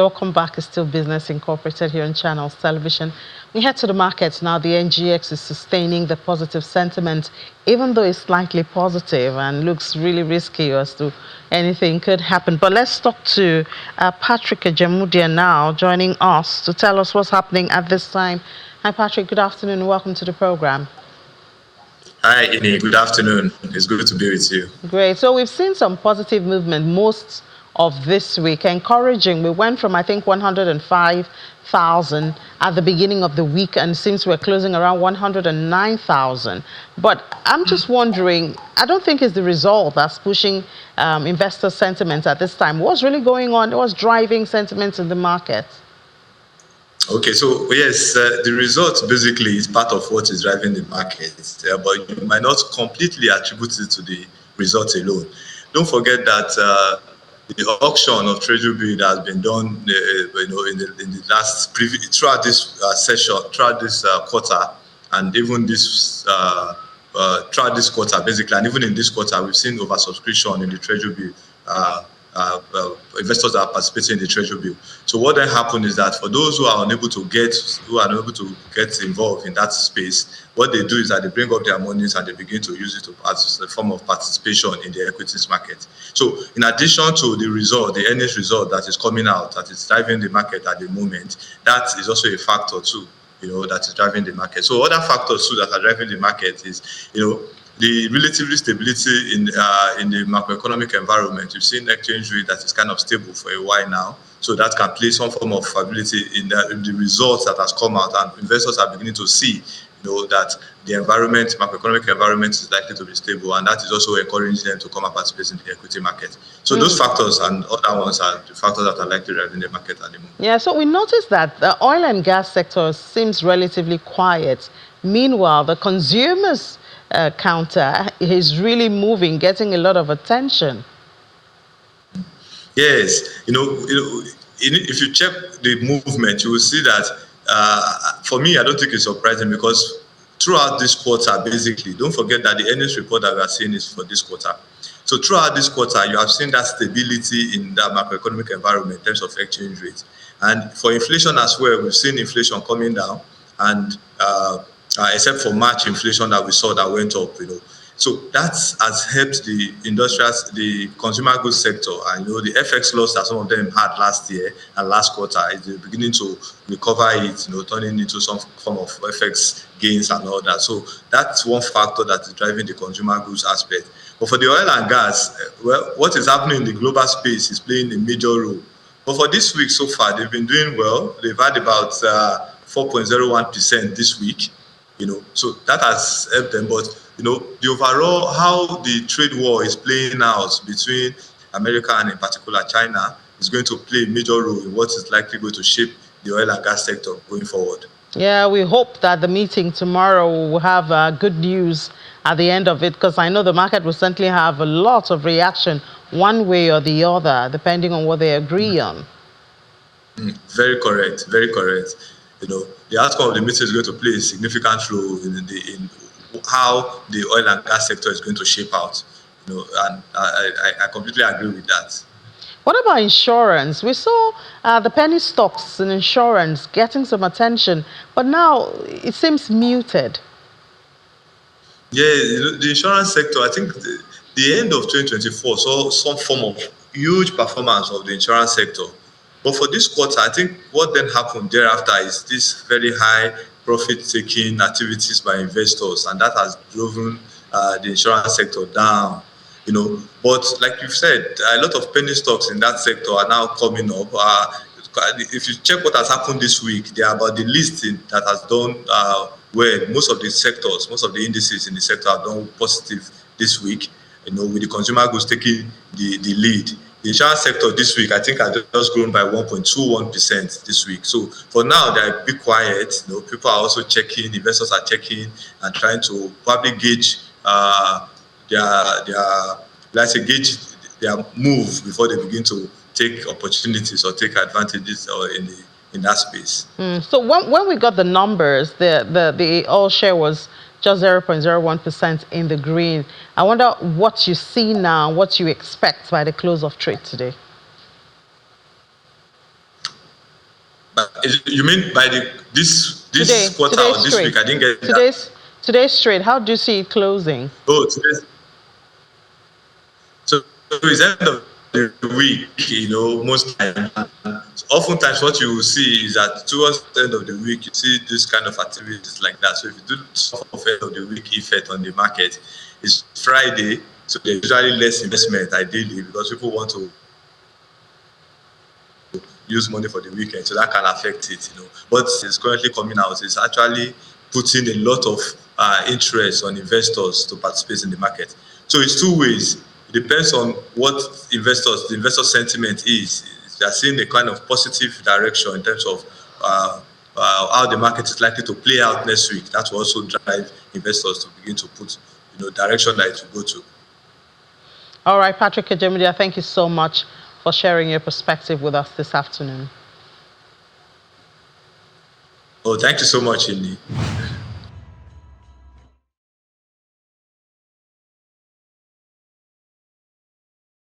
Welcome back. It's still Business Incorporated here on Channels Television. We head to the markets now. The NGX is sustaining the positive sentiment, even though it's slightly positive and looks really risky as to anything could happen. But let's talk to Patrick Ejemudia now, joining us to tell us what's happening at this time. Hi, Patrick. Good afternoon and welcome to the program. Hi, Ini. Good afternoon. It's good to be with you. Great. So we've seen some positive movement most of this week, encouraging. We went from, I think, 105,000 at the beginning of the week, and since we're closing around 109,000. But I'm just wondering, I don't think it's the result that's pushing investor sentiment at this time. What's really going on? What's driving sentiments in the market? Okay, so yes, the result basically is part of what is driving the market, but you might not completely attribute it to the result alone. Don't forget that the auction of treasury bill that has been done, in the last throughout this session, throughout this quarter, and even this throughout this quarter, basically, and even in this quarter, we've seen oversubscription in the treasury bill. Investors that are participating in the treasury bill. So what then happened is that for those who are unable to get involved in that space, what they do is that they bring up their monies and they begin to use it as a form of participation in the equities market. So in addition to the result, the earnings result that is coming out, that is driving the market at the moment, that is also a factor too, that is driving the market. So other factors too that are driving the market is, the relative stability in the macroeconomic environment. You've seen exchange rate that is kind of stable for a while now, so that can play some form of stability in the results that has come out, and investors are beginning to see, that the macroeconomic environment is likely to be stable, and that is also encouraging them to come and participate in the equity market. So those factors and other ones are the factors that are likely driving the market at the moment. Yeah, so we noticed that the oil and gas sector seems relatively quiet. Meanwhile, the consumers counter is really moving, getting a lot of attention. Yes, if you check the movement, you will see that. For me, I don't think it's surprising, because throughout this quarter, basically, don't forget that the earnings report that we are seeing is for this quarter. So throughout this quarter, you have seen that stability in that macroeconomic environment in terms of exchange rates, and for inflation as well, we've seen inflation coming down, and except for March inflation that we saw that went up, So that has helped the consumer goods sector, and the FX loss that some of them had last year and last quarter is beginning to recover it, turning into some form of FX gains and all that. So that's one factor that is driving the consumer goods aspect. But for the oil and gas, well, what is happening in the global space is playing a major role. But for this week so far, they've been doing well. They've had about 4.01% this week. So that has helped them. But the overall, how the trade war is playing out between America and in particular China is going to play a major role in what is likely going to shape the oil and gas sector going forward. Yeah, we hope that the meeting tomorrow will have good news at the end of it, because I know the market will certainly have a lot of reaction one way or the other, depending on what they agree on. Very correct. Very correct. The outcome of the meeting is going to play a significant role in how the oil and gas sector is going to shape out. And I completely agree with that. What about insurance? We saw the penny stocks in insurance getting some attention, but now it seems muted. Yeah, the insurance sector, I think the end of 2024 saw some form of huge performance of the insurance sector. But for this quarter, I think what then happened thereafter is this very high profit-taking activities by investors, and that has driven the insurance sector down. But like you've said, a lot of penny stocks in that sector are now coming up. If you check what has happened this week, they are about the listing that has done well. Most of the sectors, most of the indices in the sector have done positive this week. With the consumer goods taking the lead. The insurance sector this week, I think, has just grown by 1.21% this week. So for now, they're a bit quiet. People are also checking, investors are checking and trying to probably gauge gauge their move before they begin to take opportunities or take advantages in that space. So when we got the numbers, the oil share was just 0.01% in the green. I wonder what you see now, what you expect by the close of trade today. You mean by this quarter or this Straight. week? I didn't get that. Today's straight. How do you see it closing? Oh, today's. So it's end of the week, most times. Oftentimes what you will see is that towards the end of the week, you see this kind of activities like that. So if you do some of end of the week effect on the market, it's Friday, so there's usually less investment ideally because people want to use money for the weekend, so that can affect it. But it's currently coming out, it's actually putting a lot of interest on investors to participate in the market. So it's two ways. It depends on what the investor sentiment is. If they are seeing a kind of positive direction in terms of how the market is likely to play out next week, that will also drive investors to begin to put direction that it will go to. All right, Patrick Ejemidia, thank you so much for sharing your perspective with us this afternoon. Oh, thank you so much, Indy.